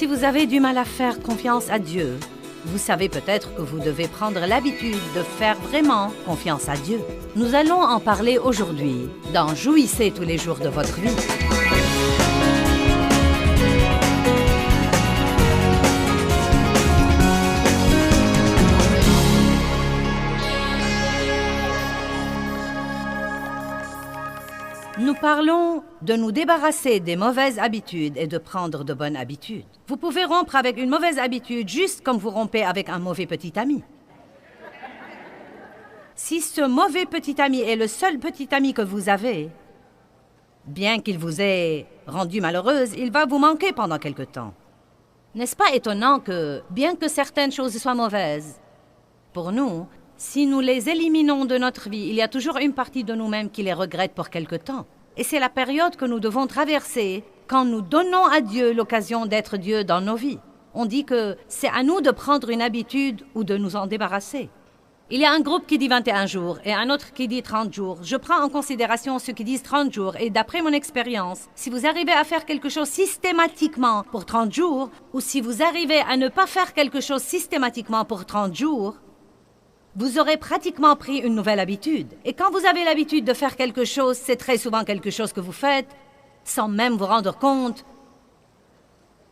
Si vous avez du mal à faire confiance à Dieu, vous savez peut-être que vous devez prendre l'habitude de faire vraiment confiance à Dieu. Nous allons en parler aujourd'hui dans Jouissez tous les jours de votre vie. Nous parlons de nous débarrasser des mauvaises habitudes et de prendre de bonnes habitudes. Vous pouvez rompre avec une mauvaise habitude juste comme vous rompez avec un mauvais petit ami. Si ce mauvais petit ami est le seul petit ami que vous avez, bien qu'il vous ait rendu malheureuse, il va vous manquer pendant quelque temps. N'est-ce pas étonnant que, bien que certaines choses soient mauvaises, pour nous, si nous les éliminons de notre vie, il y a toujours une partie de nous-mêmes qui les regrette pour quelque temps. Et c'est la période que nous devons traverser quand nous donnons à Dieu l'occasion d'être Dieu dans nos vies. On dit que c'est à nous de prendre une habitude ou de nous en débarrasser. Il y a un groupe qui dit 21 jours et un autre qui dit 30 jours. Je prends en considération ceux qui disent 30 jours et d'après mon expérience, si vous arrivez à faire quelque chose systématiquement pour 30 jours ou si vous arrivez à ne pas faire quelque chose systématiquement pour 30 jours, vous aurez pratiquement pris une nouvelle habitude. Et quand vous avez l'habitude de faire quelque chose, c'est très souvent quelque chose que vous faites sans même vous rendre compte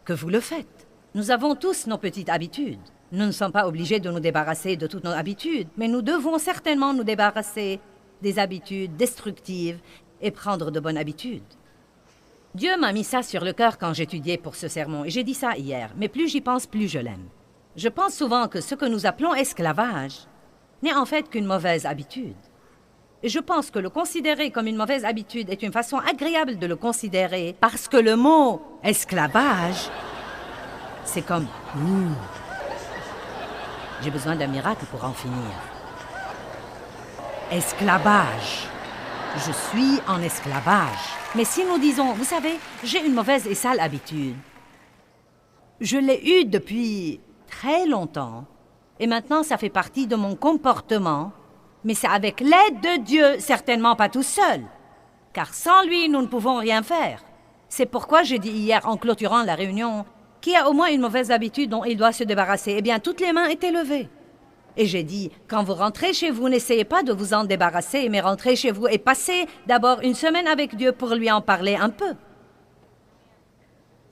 que vous le faites. Nous avons tous nos petites habitudes. Nous ne sommes pas obligés de nous débarrasser de toutes nos habitudes, mais nous devons certainement nous débarrasser des habitudes destructives et prendre de bonnes habitudes. Dieu m'a mis ça sur le cœur quand j'étudiais pour ce sermon, et j'ai dit ça hier, mais plus j'y pense, plus je l'aime. Je pense souvent que ce que nous appelons esclavage n'est en fait qu'une mauvaise habitude. Et je pense que le considérer comme une mauvaise habitude est une façon agréable de le considérer parce que le mot « esclavage », c'est comme « j'ai besoin d'un miracle pour en finir ». Esclavage. Je suis en esclavage. Mais si nous disons « vous savez, j'ai une mauvaise et sale habitude », je l'ai eue depuis très longtemps. Et maintenant, ça fait partie de mon comportement, mais c'est avec l'aide de Dieu, certainement pas tout seul. Car sans lui, nous ne pouvons rien faire. C'est pourquoi j'ai dit hier, en clôturant la réunion, qui a au moins une mauvaise habitude dont il doit se débarrasser. Eh bien, toutes les mains étaient levées. Et j'ai dit, quand vous rentrez chez vous, n'essayez pas de vous en débarrasser, mais rentrez chez vous et passez d'abord une semaine avec Dieu pour lui en parler un peu.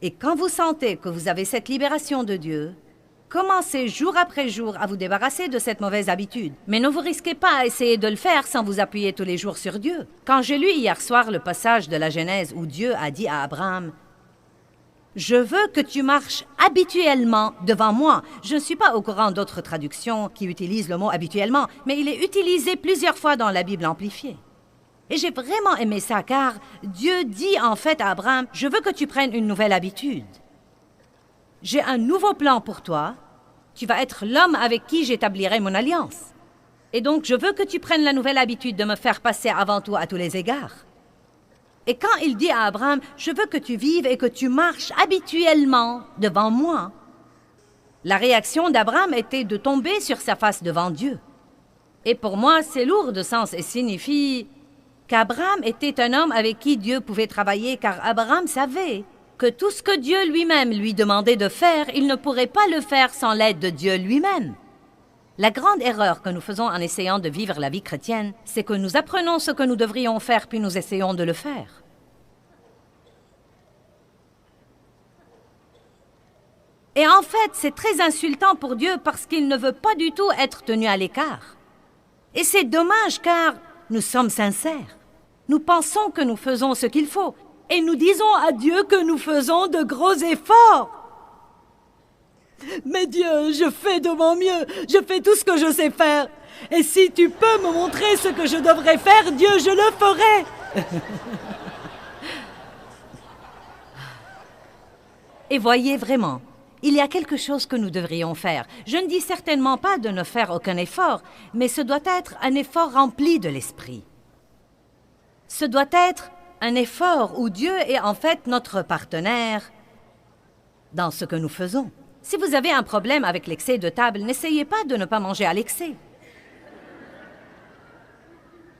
Et quand vous sentez que vous avez cette libération de Dieu, commencez jour après jour à vous débarrasser de cette mauvaise habitude. Mais ne vous risquez pas à essayer de le faire sans vous appuyer tous les jours sur Dieu. Quand j'ai lu hier soir le passage de la Genèse où Dieu a dit à Abraham « Je veux que tu marches habituellement devant moi ». Je ne suis pas au courant d'autres traductions qui utilisent le mot « habituellement », mais il est utilisé plusieurs fois dans la Bible amplifiée. Et j'ai vraiment aimé ça car Dieu dit en fait à Abraham « Je veux que tu prennes une nouvelle habitude ». J'ai un nouveau plan pour toi. Tu vas être l'homme avec qui j'établirai mon alliance. Et donc, je veux que tu prennes la nouvelle habitude de me faire passer avant tout à tous les égards. Et quand il dit à Abraham, je veux que tu vives et que tu marches habituellement devant moi, la réaction d'Abraham était de tomber sur sa face devant Dieu. Et pour moi, c'est lourd de sens et signifie qu'Abraham était un homme avec qui Dieu pouvait travailler, car Abraham savait que tout ce que Dieu lui-même lui demandait de faire, il ne pourrait pas le faire sans l'aide de Dieu lui-même. La grande erreur que nous faisons en essayant de vivre la vie chrétienne, c'est que nous apprenons ce que nous devrions faire, puis nous essayons de le faire. Et en fait, c'est très insultant pour Dieu parce qu'il ne veut pas du tout être tenu à l'écart. Et c'est dommage car nous sommes sincères. Nous pensons que nous faisons ce qu'il faut. Et nous disons à Dieu que nous faisons de gros efforts. Mais Dieu, je fais de mon mieux. Je fais tout ce que je sais faire. Et si tu peux me montrer ce que je devrais faire, Dieu, je le ferai. Et voyez vraiment, il y a quelque chose que nous devrions faire. Je ne dis certainement pas de ne faire aucun effort, mais ce doit être un effort rempli de l'esprit. Ce doit être un effort où Dieu est en fait notre partenaire dans ce que nous faisons. Si vous avez un problème avec l'excès de table, n'essayez pas de ne pas manger à l'excès.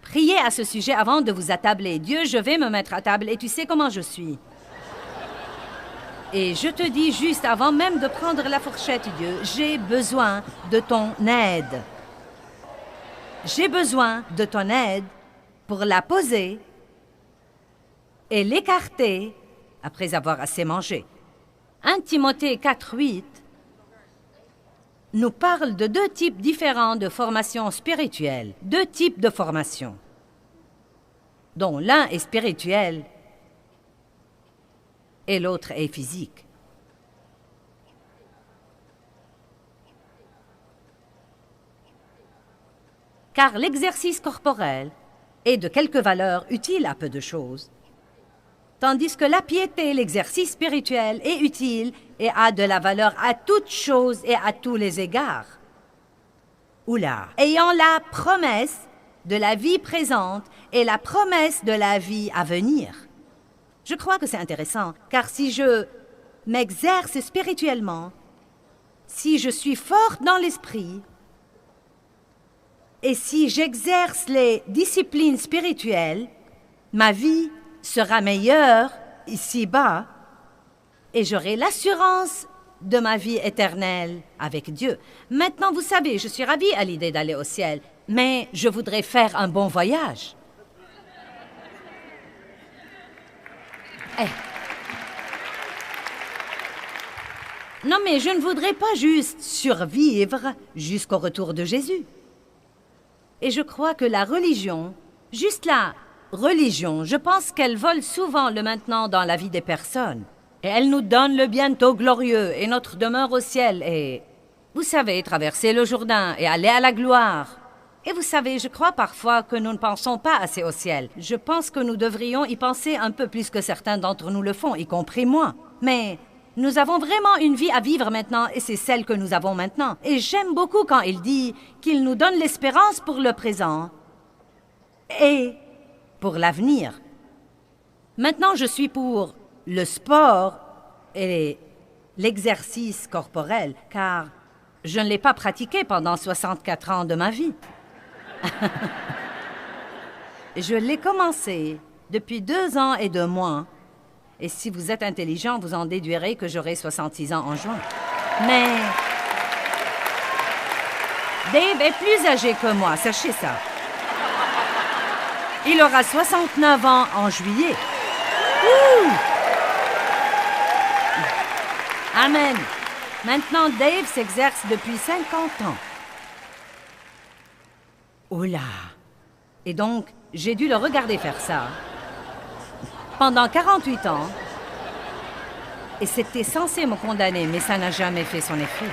Priez à ce sujet avant de vous attabler. Dieu, je vais me mettre à table et tu sais comment je suis. Et je te dis juste avant même de prendre la fourchette, Dieu, j'ai besoin de ton aide. J'ai besoin de ton aide pour la poser et l'écarter après avoir assez mangé. 1 Timothée 4:8 nous parle de 2 types différents de formation spirituelle. 2 types de formation, dont l'un est spirituel et l'autre est physique. Car l'exercice corporel est de quelque valeur utile à peu de choses, tandis que la piété, l'exercice spirituel, est utile et a de la valeur à toutes choses et à tous les égards. Oula! Ayant la promesse de la vie présente et la promesse de la vie à venir. Je crois que c'est intéressant, car si je m'exerce spirituellement, si je suis forte dans l'esprit, et si j'exerce les disciplines spirituelles, ma vie sera meilleure ici-bas et j'aurai l'assurance de ma vie éternelle avec Dieu. Maintenant, vous savez, je suis ravie à l'idée d'aller au ciel, mais je voudrais faire un bon voyage. Non, mais je ne voudrais pas juste survivre jusqu'au retour de Jésus. Et je crois que la religion, juste la religion, je pense qu'elle vole souvent le maintenant dans la vie des personnes. Et elle nous donne le bientôt glorieux et notre demeure au ciel et, vous savez, traverser le Jourdain et aller à la gloire. Et vous savez, je crois parfois que nous ne pensons pas assez au ciel. Je pense que nous devrions y penser un peu plus que certains d'entre nous le font, y compris moi. Mais nous avons vraiment une vie à vivre maintenant et c'est celle que nous avons maintenant. Et j'aime beaucoup quand il dit qu'il nous donne l'espérance pour le présent et pour l'avenir. Maintenant, je suis pour le sport et l'exercice corporel, car je ne l'ai pas pratiqué pendant 64 ans de ma vie. Je l'ai commencé depuis 2 ans et 2 mois. Et si vous êtes intelligent, vous en déduirez que j'aurai 66 ans en juin. Mais Dave est plus âgé que moi, sachez ça. Il aura 69 ans en juillet. Ouh! Amen. Maintenant, Dave s'exerce depuis 50 ans. Oula! Et donc, j'ai dû le regarder faire ça pendant 48 ans. Et c'était censé me condamner, mais ça n'a jamais fait son effet.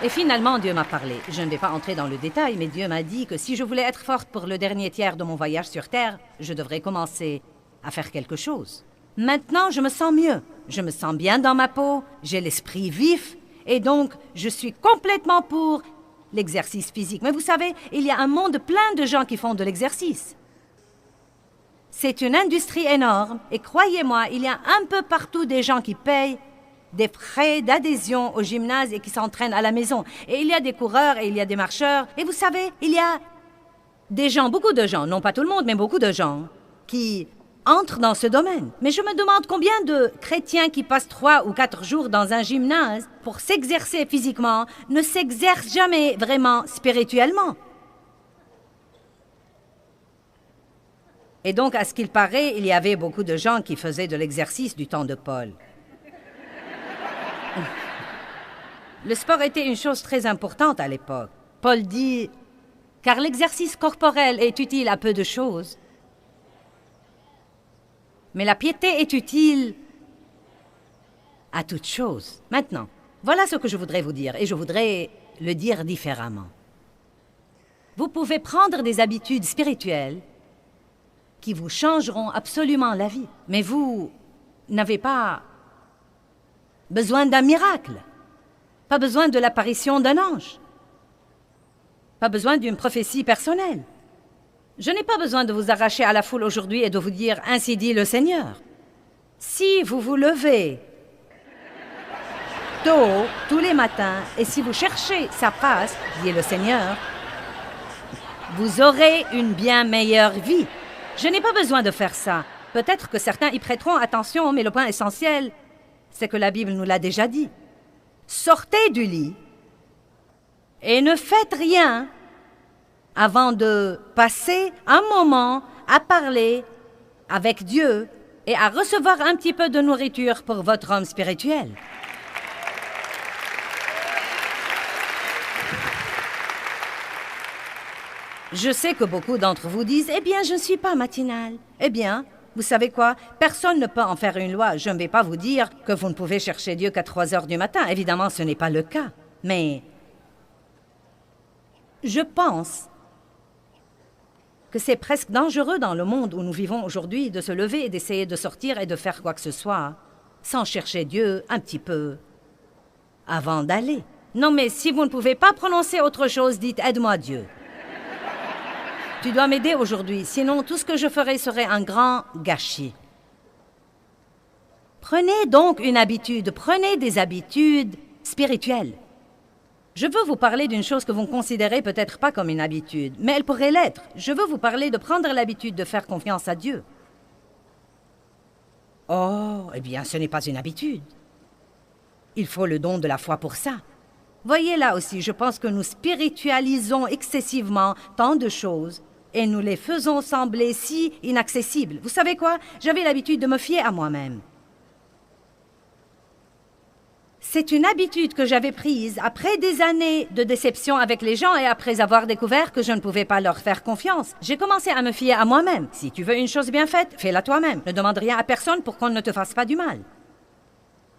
Et finalement, Dieu m'a parlé. Je ne vais pas entrer dans le détail, mais Dieu m'a dit que si je voulais être forte pour le dernier tiers de mon voyage sur Terre, je devrais commencer à faire quelque chose. Maintenant, je me sens mieux. Je me sens bien dans ma peau, j'ai l'esprit vif, et donc je suis complètement pour l'exercice physique. Mais vous savez, il y a un monde plein de gens qui font de l'exercice. C'est une industrie énorme, et croyez-moi, il y a un peu partout des gens qui payent des frais d'adhésion au gymnase et qui s'entraînent à la maison. Et il y a des coureurs et il y a des marcheurs. Et vous savez, il y a des gens, beaucoup de gens, non pas tout le monde, mais beaucoup de gens, qui entrent dans ce domaine. Mais je me demande combien de chrétiens qui passent 3 ou 4 jours dans un gymnase pour s'exercer physiquement ne s'exercent jamais vraiment spirituellement. Et donc, à ce qu'il paraît, il y avait beaucoup de gens qui faisaient de l'exercice du temps de Paul. Le sport était une chose très importante à l'époque. Paul dit, car l'exercice corporel est utile à peu de choses, mais la piété est utile à toutes choses. Maintenant, voilà ce que je voudrais vous dire, et je voudrais le dire différemment. Vous pouvez prendre des habitudes spirituelles qui vous changeront absolument la vie, mais vous n'avez pas besoin d'un miracle, pas besoin de l'apparition d'un ange, pas besoin d'une prophétie personnelle. Je n'ai pas besoin de vous arracher à la foule aujourd'hui et de vous dire « Ainsi dit le Seigneur ». Si vous vous levez tôt, tous les matins, et si vous cherchez sa face, dit le Seigneur, vous aurez une bien meilleure vie. Je n'ai pas besoin de faire ça. Peut-être que certains y prêteront attention, mais le point essentiel, c'est que la Bible nous l'a déjà dit. Sortez du lit et ne faites rien avant de passer un moment à parler avec Dieu et à recevoir un petit peu de nourriture pour votre homme spirituel. Je sais que beaucoup d'entre vous disent « Eh bien, je ne suis pas matinale. » Eh bien, vous savez quoi? Personne ne peut en faire une loi. Je ne vais pas vous dire que vous ne pouvez chercher Dieu qu'à 3 heures du matin. Évidemment, ce n'est pas le cas. Mais je pense que c'est presque dangereux dans le monde où nous vivons aujourd'hui de se lever et d'essayer de sortir et de faire quoi que ce soit sans chercher Dieu un petit peu avant d'aller. Non, mais si vous ne pouvez pas prononcer autre chose, dites « Aide-moi Dieu ». Tu dois m'aider aujourd'hui, sinon tout ce que je ferai serait un grand gâchis. Prenez donc une habitude, prenez des habitudes spirituelles. Je veux vous parler d'une chose que vous ne considérez peut-être pas comme une habitude, mais elle pourrait l'être. Je veux vous parler de prendre l'habitude de faire confiance à Dieu. Oh, eh bien, ce n'est pas une habitude. Il faut le don de la foi pour ça. Voyez là aussi, je pense que nous spiritualisons excessivement tant de choses et nous les faisons sembler si inaccessibles. Vous savez quoi? J'avais l'habitude de me fier à moi-même. C'est une habitude que j'avais prise après des années de déception avec les gens et après avoir découvert que je ne pouvais pas leur faire confiance. J'ai commencé à me fier à moi-même. Si tu veux une chose bien faite, fais-la toi-même. Ne demande rien à personne pour qu'on ne te fasse pas du mal.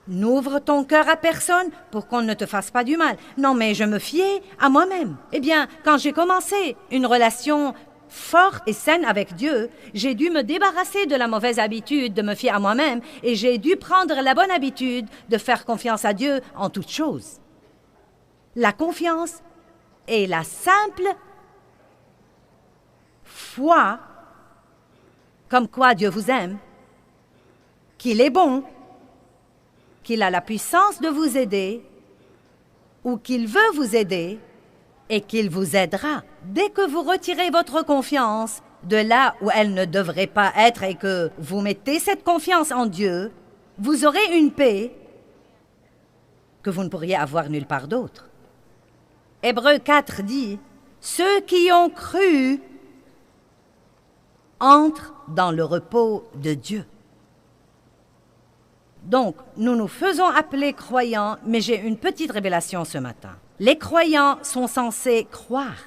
N'ouvre ton cœur à personne pour qu'on ne te fasse pas du mal. Non, mais je me fiais à moi-même. Eh bien, quand j'ai commencé une relation forte et saine avec Dieu, j'ai dû me débarrasser de la mauvaise habitude de me fier à moi-même et j'ai dû prendre la bonne habitude de faire confiance à Dieu en toutes choses. La confiance est la simple foi, comme quoi Dieu vous aime, qu'il est bon, qu'il a la puissance de vous aider ou qu'il veut vous aider et qu'il vous aidera. Dès que vous retirez votre confiance de là où elle ne devrait pas être et que vous mettez cette confiance en Dieu, vous aurez une paix que vous ne pourriez avoir nulle part d'autre. Hébreux 4 dit « Ceux qui ont cru entrent dans le repos de Dieu. » Donc, nous nous faisons appeler croyants, mais j'ai une petite révélation ce matin. Les croyants sont censés croire.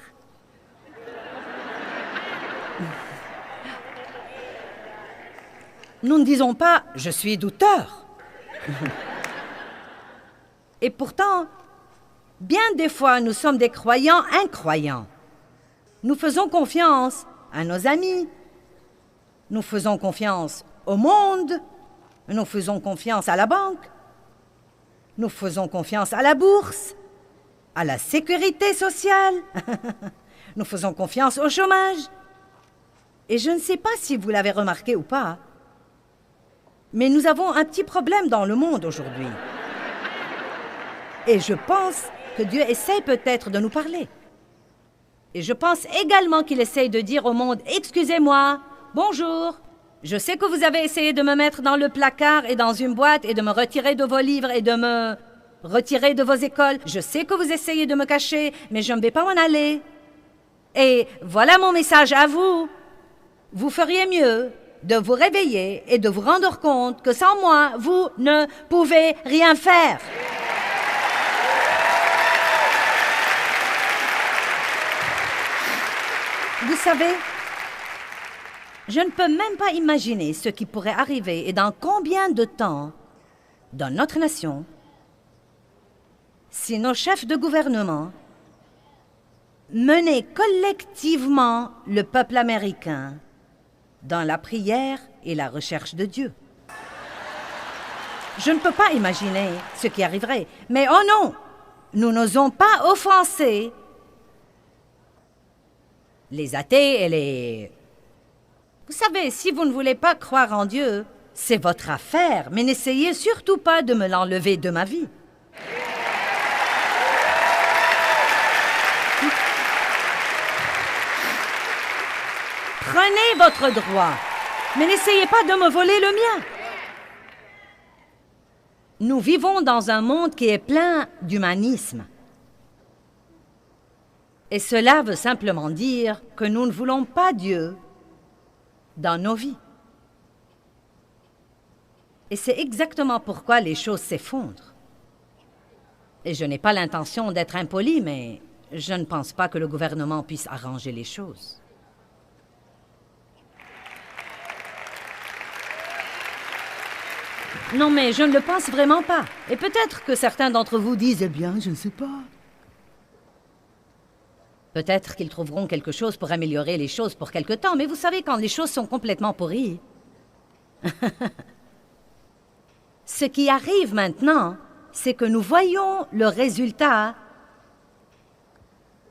Nous ne disons pas « je suis douteur ». Et pourtant, bien des fois, nous sommes des croyants incroyants. Nous faisons confiance à nos amis, nous faisons confiance au monde, nous faisons confiance à la banque, nous faisons confiance à la bourse, à la sécurité sociale, nous faisons confiance au chômage. Et je ne sais pas si vous l'avez remarqué ou pas, mais nous avons un petit problème dans le monde aujourd'hui. Et je pense que Dieu essaie peut-être de nous parler. Et je pense également qu'il essaie de dire au monde « Excusez-moi, bonjour, je sais que vous avez essayé de me mettre dans le placard et dans une boîte et de me retirer de vos livres et de me retirer de vos écoles. Je sais que vous essayez de me cacher, mais je ne vais pas m'en aller. Et voilà mon message à vous. Vous feriez mieux de vous réveiller et de vous rendre compte que sans moi, vous ne pouvez rien faire. » Vous savez, je ne peux même pas imaginer ce qui pourrait arriver et dans combien de temps dans notre nation si nos chefs de gouvernement menaient collectivement le peuple américain dans la prière et la recherche de Dieu. Je ne peux pas imaginer ce qui arriverait, mais oh non, nous n'osons pas offenser les athées et les... Vous savez, si vous ne voulez pas croire en Dieu, c'est votre affaire, mais n'essayez surtout pas de me l'enlever de ma vie. Prenez votre droit Mais n'essayez pas de me voler le mien. Nous vivons dans un monde qui est plein d'humanisme. Et cela veut simplement dire que nous ne voulons pas Dieu dans nos vies. Et c'est exactement pourquoi les choses s'effondrent. Et je n'ai pas l'intention d'être impoli, mais je ne pense pas que le gouvernement puisse arranger les choses. Non, mais je ne le pense vraiment pas. Et peut-être que certains d'entre vous disent « Eh bien, je ne sais pas ». Peut-être qu'ils trouveront quelque chose pour améliorer les choses pour quelque temps, mais vous savez, quand les choses sont complètement pourries... Ce qui arrive maintenant, c'est que nous voyons le résultat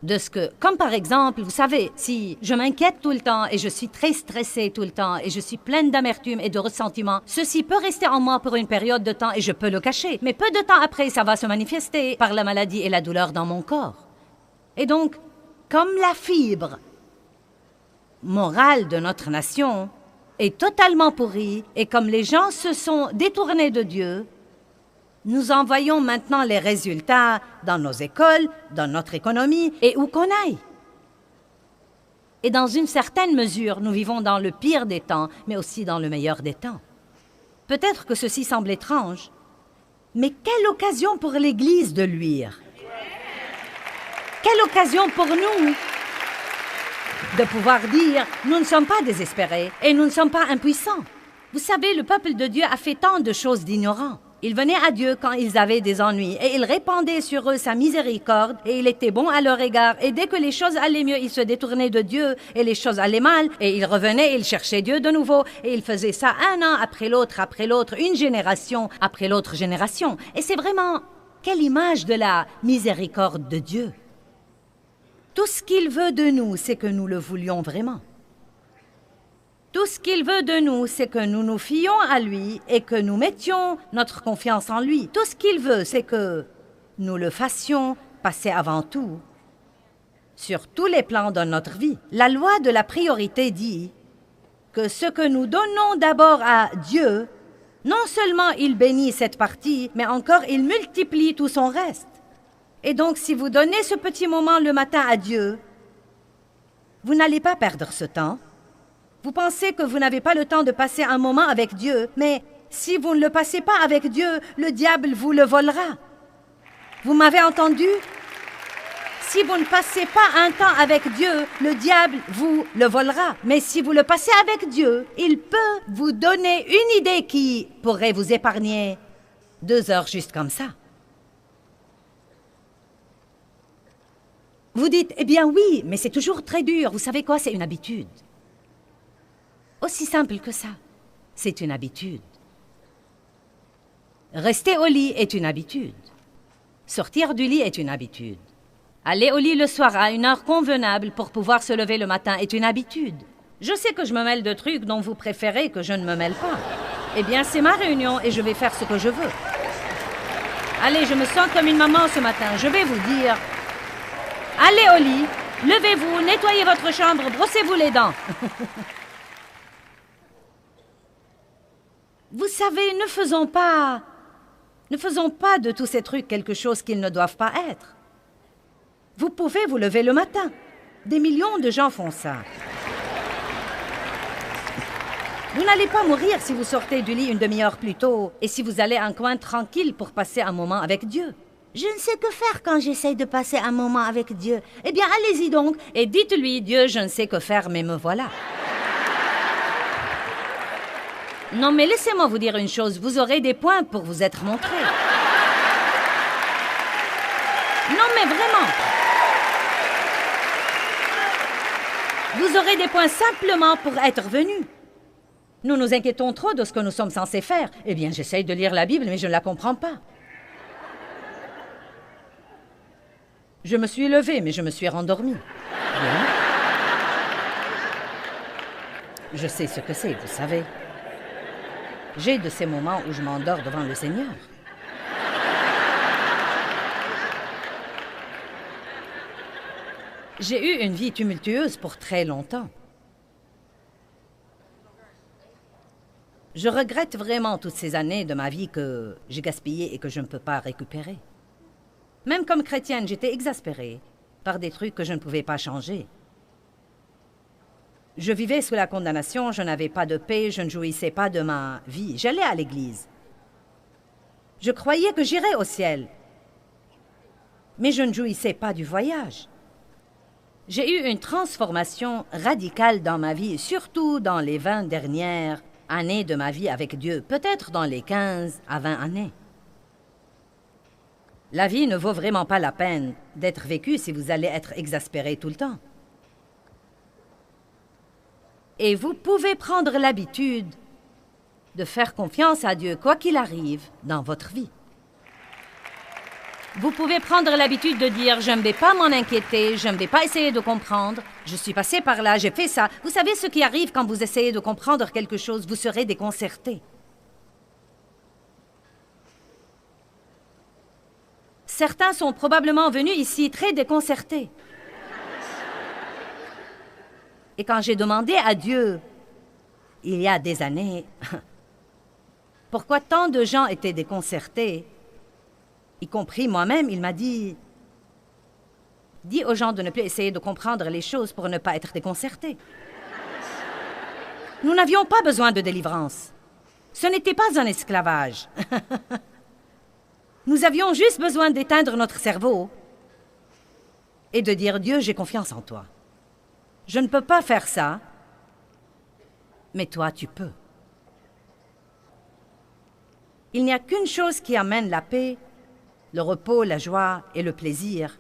de ce que... Comme par exemple, vous savez, si je m'inquiète tout le temps et je suis très stressée tout le temps et je suis pleine d'amertume et de ressentiment, ceci peut rester en moi pour une période de temps et je peux le cacher. Mais peu de temps après, ça va se manifester par la maladie et la douleur dans mon corps. Et donc, comme la fibre morale de notre nation est totalement pourrie et comme les gens se sont détournés de Dieu, nous en voyons maintenant les résultats dans nos écoles, dans notre économie et où qu'on aille. Et dans une certaine mesure, nous vivons dans le pire des temps, mais aussi dans le meilleur des temps. Peut-être que ceci semble étrange, mais quelle occasion pour l'Église de luire! Quelle occasion pour nous de pouvoir dire « Nous ne sommes pas désespérés et nous ne sommes pas impuissants ». Vous savez, le peuple de Dieu a fait tant de choses d'ignorants. Ils venaient à Dieu quand ils avaient des ennuis et il répandait sur eux sa miséricorde et il était bon à leur égard. Et dès que les choses allaient mieux, ils se détournaient de Dieu et les choses allaient mal et ils revenaient et ils cherchaient Dieu de nouveau. Et ils faisaient ça un an après l'autre, une génération après l'autre génération. Et c'est vraiment quelle image de la miséricorde de Dieu. Tout ce qu'il veut de nous, c'est que nous le voulions vraiment. Tout ce qu'il veut de nous, c'est que nous nous fions à lui et que nous mettions notre confiance en lui. Tout ce qu'il veut, c'est que nous le fassions passer avant tout sur tous les plans de notre vie. La loi de la priorité dit que ce que nous donnons d'abord à Dieu, non seulement il bénit cette partie, mais encore il multiplie tout son reste. Et donc, si vous donnez ce petit moment le matin à Dieu, vous n'allez pas perdre ce temps. Vous pensez que vous n'avez pas le temps de passer un moment avec Dieu, mais si vous ne le passez pas avec Dieu, le diable vous le volera. Vous m'avez entendu? Si vous ne passez pas un temps avec Dieu, le diable vous le volera. Mais si vous le passez avec Dieu, il peut vous donner une idée qui pourrait vous épargner 2 heures juste comme ça. Vous dites, eh bien oui, mais c'est toujours très dur. Vous savez quoi, c'est une habitude. Aussi simple que ça. C'est une habitude. Rester au lit est une habitude. Sortir du lit est une habitude. Aller au lit le soir à une heure convenable pour pouvoir se lever le matin est une habitude. Je sais que je me mêle de trucs dont vous préférez que je ne me mêle pas. Eh bien, c'est ma réunion et je vais faire ce que je veux. Allez, je me sens comme une maman ce matin. Je vais vous dire... Allez au lit, levez-vous, nettoyez votre chambre, brossez-vous les dents. Vous savez, ne faisons pas de tous ces trucs quelque chose qu'ils ne doivent pas être. Vous pouvez vous lever le matin. Des millions de gens font ça. Vous n'allez pas mourir si vous sortez du lit une demi-heure plus tôt et si vous allez à un coin tranquille pour passer un moment avec Dieu. Je ne sais que faire quand j'essaye de passer un moment avec Dieu. Eh bien, allez-y donc et dites-lui, Dieu, je ne sais que faire, mais me voilà. Non, mais laissez-moi vous dire une chose, vous aurez des points pour vous être montré. Non, mais vraiment. Vous aurez des points simplement pour être venu. Nous nous inquiétons trop de ce que nous sommes censés faire. Eh bien, j'essaye de lire la Bible, mais je ne la comprends pas. Je me suis levée, mais je me suis rendormie. Bien. Je sais ce que c'est, vous savez. J'ai de ces moments où je m'endors devant le Seigneur. J'ai eu une vie tumultueuse pour très longtemps. Je regrette vraiment toutes ces années de ma vie que j'ai gaspillées et que je ne peux pas récupérer. Même comme chrétienne, j'étais exaspérée par des trucs que je ne pouvais pas changer. Je vivais sous la condamnation, je n'avais pas de paix, je ne jouissais pas de ma vie. J'allais à l'église. Je croyais que j'irais au ciel. Mais je ne jouissais pas du voyage. J'ai eu une transformation radicale dans ma vie, surtout dans les 20 dernières années de ma vie avec Dieu, peut-être dans les 15 à 20 années. La vie ne vaut vraiment pas la peine d'être vécue si vous allez être exaspéré tout le temps. Et vous pouvez prendre l'habitude de faire confiance à Dieu, quoi qu'il arrive dans votre vie. Vous pouvez prendre l'habitude de dire « je ne vais pas m'en inquiéter, je ne vais pas essayer de comprendre, je suis passé par là, j'ai fait ça ». Vous savez ce qui arrive quand vous essayez de comprendre quelque chose, vous serez déconcerté. Certains sont probablement venus ici très déconcertés. Et quand j'ai demandé à Dieu, il y a des années, pourquoi tant de gens étaient déconcertés, y compris moi-même, il m'a dit « Dis aux gens de ne plus essayer de comprendre les choses pour ne pas être déconcertés. » Nous n'avions pas besoin de délivrance. Ce n'était pas un esclavage. Nous avions juste besoin d'éteindre notre cerveau et de dire « Dieu, j'ai confiance en toi. Je ne peux pas faire ça, mais toi, tu peux. » Il n'y a qu'une chose qui amène la paix, le repos, la joie et le plaisir.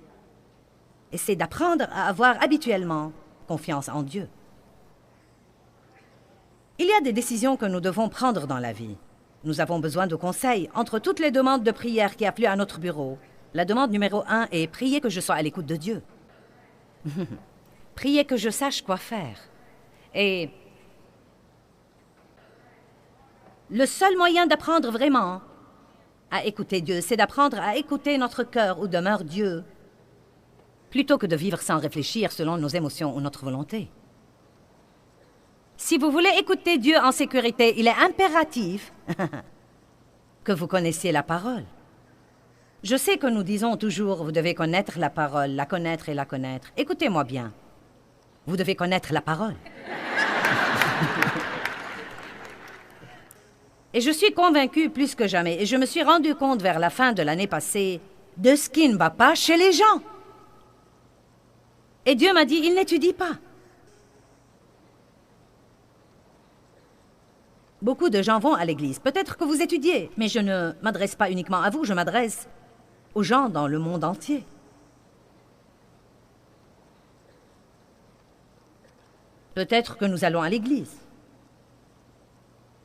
Et c'est d'apprendre à avoir habituellement confiance en Dieu. Il y a des décisions que nous devons prendre dans la vie. Nous avons besoin de conseils entre toutes les demandes de prière qui affluent à notre bureau. La demande numéro 1 est « Priez que je sois à l'écoute de Dieu. » Priez que je sache quoi faire. Et le seul moyen d'apprendre vraiment à écouter Dieu, c'est d'apprendre à écouter notre cœur où demeure Dieu, plutôt que de vivre sans réfléchir selon nos émotions ou notre volonté. Si vous voulez écouter Dieu en sécurité, il est impératif que vous connaissiez la parole. Je sais que nous disons toujours, vous devez connaître la parole, la connaître et la connaître. Écoutez-moi bien. Vous devez connaître la parole. Et je suis convaincue plus que jamais, et je me suis rendu compte vers la fin de l'année passée, de ce qui ne va pas chez les gens. Et Dieu m'a dit, il n'étudie pas. Beaucoup de gens vont à l'église. Peut-être que vous étudiez, mais je ne m'adresse pas uniquement à vous, je m'adresse aux gens dans le monde entier. Peut-être que nous allons à l'église.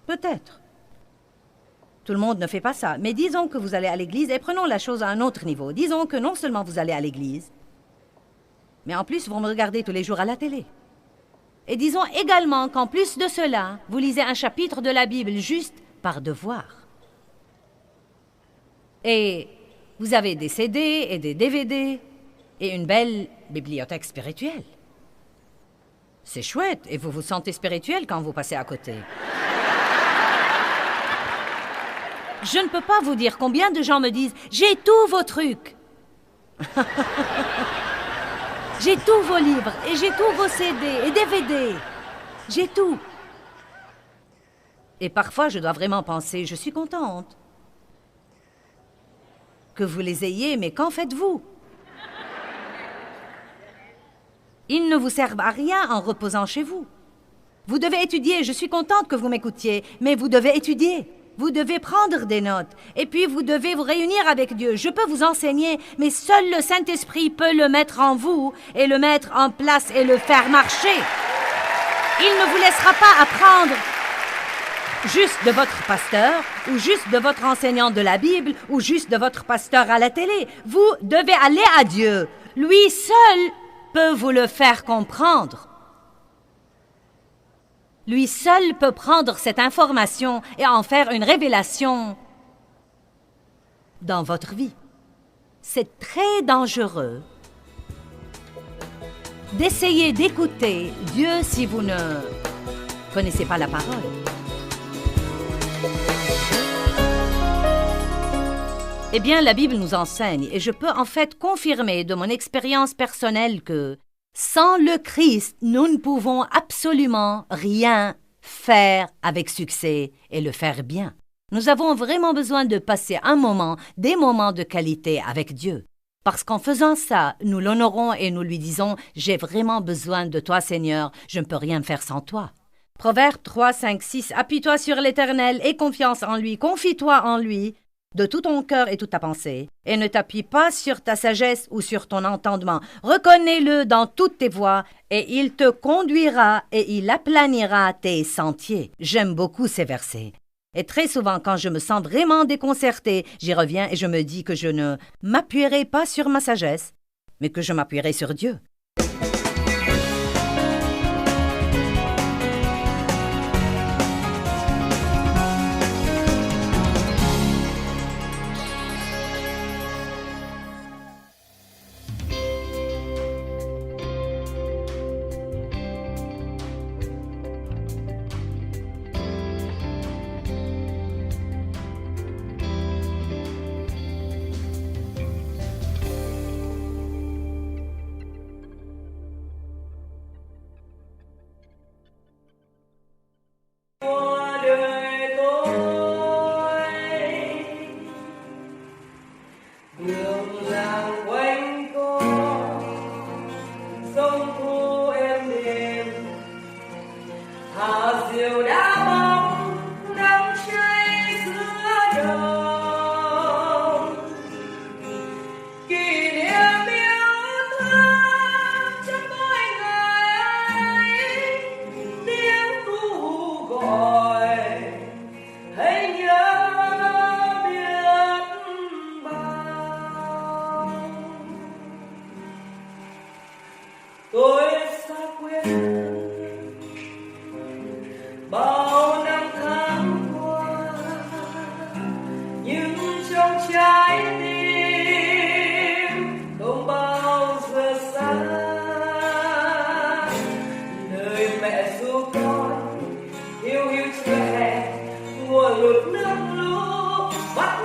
Peut-être. Tout le monde ne fait pas ça, mais disons que vous allez à l'église et prenons la chose à un autre niveau. Disons que non seulement vous allez à l'église, mais en plus vous me regardez tous les jours à la télé. Et disons également qu'en plus de cela, vous lisez un chapitre de la Bible juste par devoir. Et vous avez des CD et des DVD et une belle bibliothèque spirituelle. C'est chouette et vous vous sentez spirituel quand vous passez à côté. Je ne peux pas vous dire combien de gens me disent « J'ai tous vos trucs. J'ai tous vos livres et j'ai tous vos CD et DVD. J'ai tout. » Et parfois, je dois vraiment penser « Je suis contente que vous les ayez, mais qu'en faites-vous? Ils ne vous servent à rien en reposant chez vous. Vous devez étudier. Je suis contente que vous m'écoutiez, mais vous devez étudier. Vous devez prendre des notes. Et puis, vous devez vous réunir avec Dieu. Je peux vous enseigner, mais seul le Saint-Esprit peut le mettre en vous et le mettre en place et le faire marcher. Il ne vous laissera pas apprendre juste de votre pasteur, ou juste de votre enseignant de la Bible, ou juste de votre pasteur à la télé. Vous devez aller à Dieu. Lui seul peut vous le faire comprendre. Lui seul peut prendre cette information et en faire une révélation dans votre vie. C'est très dangereux d'essayer d'écouter Dieu si vous ne connaissez pas la parole. Eh bien, la Bible nous enseigne, et je peux en fait confirmer de mon expérience personnelle que sans le Christ, nous ne pouvons absolument rien faire avec succès et le faire bien. Nous avons vraiment besoin de passer des moments de qualité avec Dieu. Parce qu'en faisant ça, nous l'honorons et nous lui disons « J'ai vraiment besoin de toi, Seigneur, je ne peux rien faire sans toi. » Proverbe 3, 5, 6 « Appuie-toi sur l'Éternel et confiance en lui, confie-toi en lui. » de tout ton cœur et toute ta pensée, et ne t'appuie pas sur ta sagesse ou sur ton entendement. Reconnais-le dans toutes tes voies, et il te conduira et il aplanira tes sentiers. J'aime beaucoup ces versets. Et très souvent, quand je me sens vraiment déconcertée, j'y reviens et je me dis que je ne m'appuierai pas sur ma sagesse, mais que je m'appuierai sur Dieu. Tôi xác quyết bao năm tháng qua, nhưng trong trái tim không bao giờ xa. Lời mẹ ru con hiu hiu chưa hè, mùa lụt nước lũ bắt